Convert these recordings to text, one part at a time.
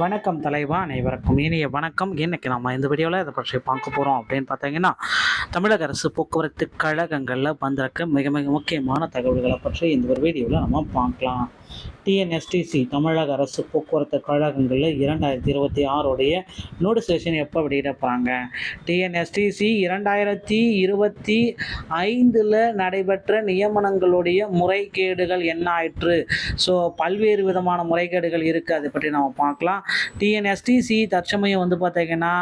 வணக்கம் தலைவா, அனைவருக்கும் இனிய வணக்கம். இன்னைக்கு நம்ம இந்த வீடியோவில் இதை பற்றி பார்க்க போகிறோம் அப்படின்னு பார்த்தீங்கன்னா, தமிழக அரசு போக்குவரத்து கழகங்களில் வந்திருக்க மிக மிக முக்கியமான தகவல்களை பற்றி இந்த ஒரு வீடியோவில் நம்ம பார்க்கலாம். டிஎன்எஸ்டிசி தமிழக அரசு போக்குவரத்து கழகங்களில் 2026 நோட்டிஃபிகேஷன் எப்போ வெளியிடப்பாங்க? டிஎன்எஸ்டிசி 2025 நடைபெற்ற நியமனங்களுடைய முறைகேடுகள் என்ன ஆயிற்று? ஸோ பல்வேறு விதமான முறைகேடுகள் இருக்குது, அதை பற்றி நம்ம பார்க்கலாம். டிஎன்எஸ்டிசி தற்சமயம் பார்த்தீங்கன்னா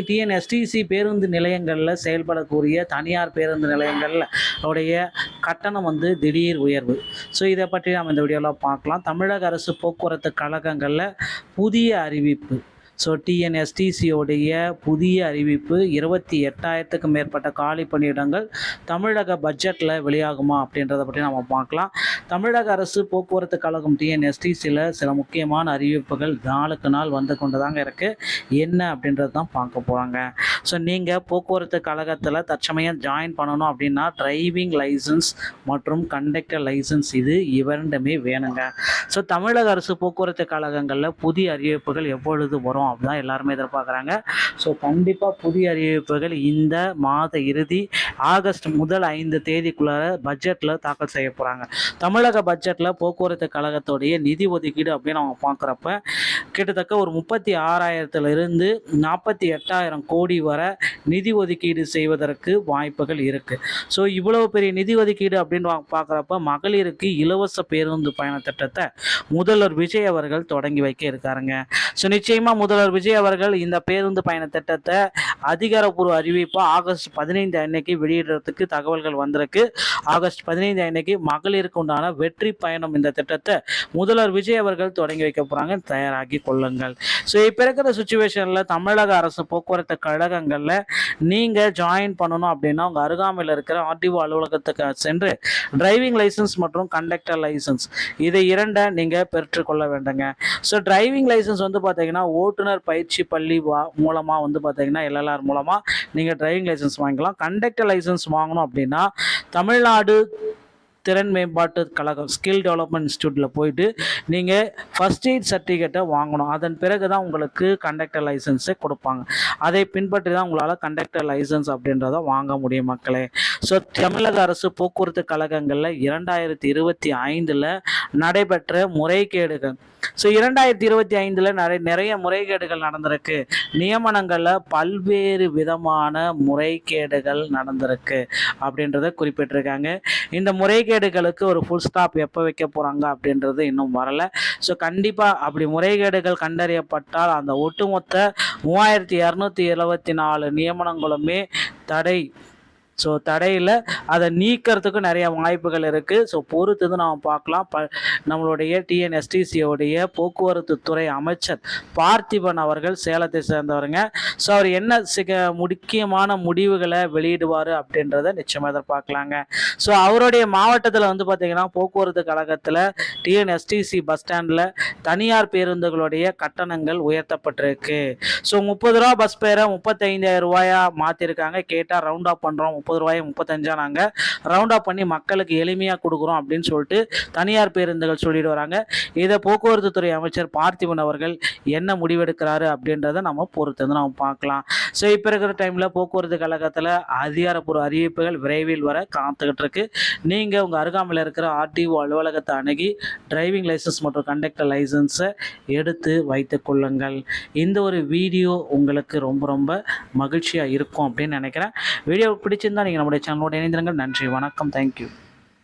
டிஎன்எஸ்டிசி பேருந்து நிலையங்களில் செயல்படக்கூடிய தனியார் பேருந்து நிலையங்களில் உடைய கட்டணம் திடீர் உயர்வு. ஸோ இதை பற்றி நம்ம இந்த வீடியோவில் பார்க்கலாம். தமிழக அரசு போக்குவரத்து கழகங்களில் புதிய அறிவிப்பு. ஸோ டிஎன்எஸ்டிசியோடைய புதிய அறிவிப்பு 28,000க்கும் மேற்பட்ட காலி பணியிடங்கள் தமிழக பட்ஜெட்டில் வெளியாகுமா அப்படின்றத பற்றி நம்ம பார்க்கலாம். தமிழக அரசு போக்குவரத்து கழகம் டிஎன்எஸ்டிசியில் சில முக்கியமான அறிவிப்புகள் நாளுக்கு நாள் வந்து கொண்டு தாங்க இருக்குது. என்ன அப்படின்றது தான் பார்க்க போகிறாங்க. ஸோ நீங்கள் போக்குவரத்து கழகத்தில் தற்சமயம் ஜாயின் பண்ணணும் அப்படின்னா டிரைவிங் லைசன்ஸ் மற்றும் கண்டக்டர் லைசன்ஸ் இரண்டுமே வேணுங்க. ஸோ தமிழக அரசு போக்குவரத்து கழகங்களில் புதிய அறிவிப்புகள் எப்பொழுது வரும் அப்படிதான் எல்லாருமே எதிர்பார்க்குறாங்க. ஸோ கண்டிப்பாக புதிய அறிவிப்புகள் இந்த மாத இறுதி ஆகஸ்ட் முதல் 5 தேதிக்குள்ளார பட்ஜெட்டில் தாக்கல் செய்ய போகிறாங்க. தமிழக பட்ஜெட்டில் போக்குவரத்து கழகத்துடைய நிதி ஒதுக்கீடு அப்படின்னு அவங்க பார்க்குறப்ப கிட்டத்தட்ட ஒரு 36,000 48,000 கோடி வரை நிதி ஒதுக்கீடு செய்வதற்கு வாய்ப்புகள் இருக்குது. ஸோ இவ்வளவு பெரிய நிதி ஒதுக்கீடு அப்படின்னு பார்க்குறப்ப மகளிருக்கு இலவச பேருந்து பயண திட்டத்தை முதல்வர் விஜய் அவர்கள் தொடங்கி வைக்க இருக்காருங்க. ஸோ நிச்சயமாக முதல்வர் விஜய் அவர்கள் இந்த பேருந்து பயண திட்டத்தை அதிகாரப்பூர்வ அறிவிப்பாக ஆகஸ்ட் 15 அன்னைக்கு வெளியிடுறதுக்கு தகவல்கள் வந்திருக்கு. ஆகஸ்ட் 15 அன்னைக்கு மகளிருக்கு உண்டான வெற்றி பயணம் இந்த திட்டத்தை முதல்வர் விஜய் அவர்கள் தொடங்கி வைக்க போகிறாங்க. தயாராகி கொள்ளுங்கள். ஸோ இப்போ இருக்கிற சுச்சுவேஷனில் தமிழக அரசு போக்குவரத்து கழகங்களில் நீங்கள் ஜாயின் பண்ணணும் அப்படின்னா உங்கள் அருகாமையில் இருக்கிற ஆர்டிஓ அலுவலகத்துக்கு சென்று டிரைவிங் லைசன்ஸ் மற்றும் கண்டக்டர் லைசன்ஸ் இதை இரண்டை நீங்கள் பெற்றுக்கொள்ள வேண்டுங்க. ஸோ டிரைவிங் லைசன்ஸ் பார்த்தீங்கன்னா ஓட்டுநர் பயிற்சி பள்ளி மூலமாக பார்த்தீங்கன்னா எல்எல்ஆர் மூலமாக நீங்கள் டிரைவிங் லைசன்ஸ் வாங்கிக்கலாம். கண்டக்டர் லைசன்ஸ் வாங்கணும் அப்படின்னா தமிழ்நாடு திறன் மேம்பாட்டு கழகம் ஸ்கில் டெவலப்மெண்ட் இன்ஸ்டியூட்டில் போயிட்டு நீங்கள் ஃபஸ்ட் எய்ட் சர்டிஃபிகேட்டை வாங்கணும். அதன் பிறகு தான் உங்களுக்கு கண்டக்டர் லைசன்ஸை கொடுப்பாங்க. அதை பின்பற்றி தான் உங்களால் கண்டக்டர் லைசன்ஸ் அப்படின்றத வாங்க முடியும் மக்களே. ஸோ தமிழக அரசு போக்குவரத்து கழகங்களில் 2025 நடைபெற்ற முறைகேடுகள். ஸோ 2025 நிறைய முறைகேடுகள் நடந்திருக்கு. நியமனங்களில் பல்வேறு விதமான முறைகேடுகள் நடந்திருக்கு அப்படின்றத குறிப்பிட்டிருக்காங்க. இந்த முறைகேடுகளுக்கு ஒரு ஃபுல் ஸ்டாப் எப்போ வைக்க போகிறாங்க அப்படின்றது இன்னும் வரலை. ஸோ கண்டிப்பாக அப்படி முறைகேடுகள் கண்டறியப்பட்டால் அந்த ஒட்டுமொத்த 3,274 நியமனங்களுமே தடை. ஸோ தடையில் அதை நீக்கிறதுக்கு நிறைய வாய்ப்புகள் இருக்குது. ஸோ பொறுத்து நாம் பார்க்கலாம். நம்மளுடைய டிஎன்எஸ்டிசியோடைய போக்குவரத்து துறை அமைச்சர் பார்த்திபன் அவர்கள் சேலத்தை சேர்ந்தவருங்க. ஸோ அவர் என்ன முக்கியமான முடிவுகளை வெளியிடுவார் அப்படின்றத நிச்சயமாக எதிர்பார்க்கலாங்க. ஸோ அவருடைய மாவட்டத்தில் பார்த்திங்கன்னா போக்குவரத்து கழகத்தில் டிஎன்எஸ்டிசி பஸ் ஸ்டாண்டில் தனியார் பேருந்துகளுடைய கட்டணங்கள் உயர்த்தப்பட்டிருக்கு. ஸோ 30 ரூபா பஸ் பேரை 35,000 ரூபாயா மாற்றிருக்காங்க. கேட்டால் ரவுண்ட் ஆஃப் பண்ணுறோம், 30 ரூபாயை 35 நாங்கள் ரவுண்ட் ஆஃப் பண்ணி மக்களுக்கு எளிமையாக கொடுக்குறோம் அப்படின்னு சொல்லிட்டு தனியார் பேருந்துகள் சொல்லிட்டு வராங்க. இதை போக்குவரத்து துறை அமைச்சர் பார்த்திபன் அவர்கள் என்ன முடிவெடுக்கிறாரு அப்படின்றத நம்ம பொறுத்து நம்ம பார்க்கலாம். ஸோ இப்போ இருக்கிற டைமில் போக்குவரத்து கழகத்தில் அதிகாரப்பூர்வ அறிவிப்புகள் விரைவில் வர காத்துக்கிட்டு இருக்கு. நீங்கள் உங்கள் அருகாமையில் இருக்கிற ஆர்டிஓ அலுவலகத்தை அணுகி டிரைவிங் லைசன்ஸ் மற்றும் கண்டக்டர் லைசன்ஸை எடுத்து வைத்து கொள்ளுங்கள். இந்த ஒரு வீடியோ உங்களுக்கு ரொம்ப ரொம்ப மகிழ்ச்சியாக இருக்கும் அப்படின்னு நினைக்கிறேன். வீடியோ பிடிச்சிருந்தா நீங்கள் நம்முடைய சேனலோட இணைந்திருங்கள். நன்றி, வணக்கம், தேங்க்யூ.